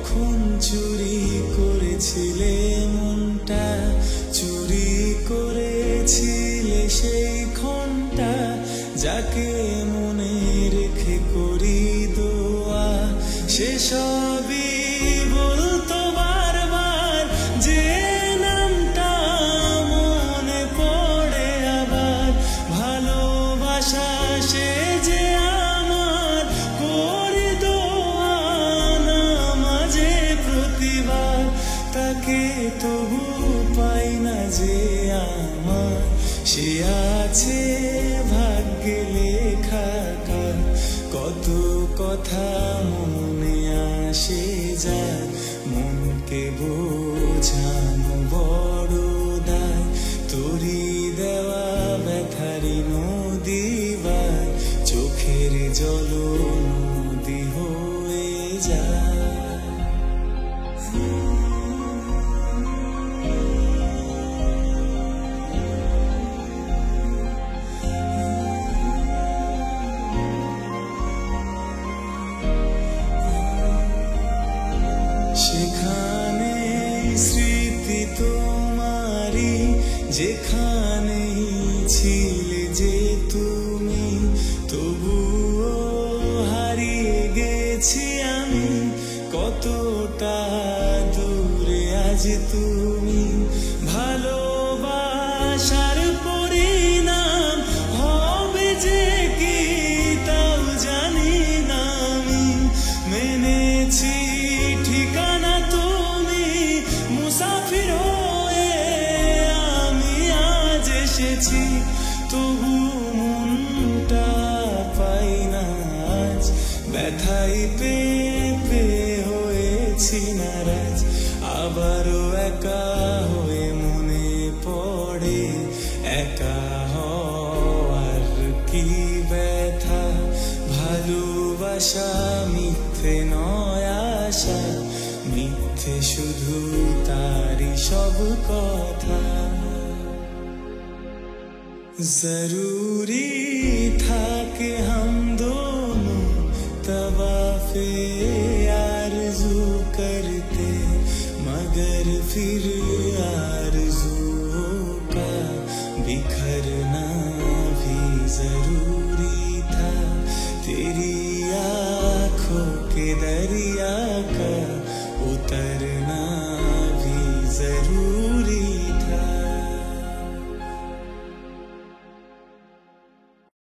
কখন চুরি করেছিলে মনটা, চুরি করেছিলে সেই ক্ষণটা, যাকে মনে রেখে করি দোয়া, সেসবই বলতো বারবার, যে নামটা মনে পড়ে আবার, ভালোবাসা সে যে আমার, করি দোয়া নামাজে প্রতিবার, তাকে তবু পাই না যে আমার, সে আছে ভাগ্যে লেখা। কত কথা মনে আসে যায়, মনকে বোঝানো বড় দায়, তোরি দেওয়া ব্যথারি নদী বায়, চোখের জল নদী হয়ে যায়। সেখানে স্মৃতি তোমারি, যেখানেই ছিলে যে তুমি, তবুও হারিয়ে গেছি আমি, কতটা দূরে আজ তুমি। ভালোবাসার পরিণাম হবে যে কি তাও জানি না আমি, মেনেছি ঠিকানা তুমি, মুসাফির হয়ে আমি আজ এসেছি, তবু মনটা পাই না আজ, ব্যথাই পেয়ে হয়েছি নারাজ, আবারও একা হয়ে মনে পড়ে, একা হওয়ার কি ব্যথা, ভালোবাসা মিথ্যে নয় আশা, মিথ্যে শুধু তারি সব কথা। जरूरी था कि हम दोनों तवाफ़े आरज़ू करते, मगर फिर आरज़ुओं का बिखरना भी जरूरी था, तेरी आँखों के दरिया का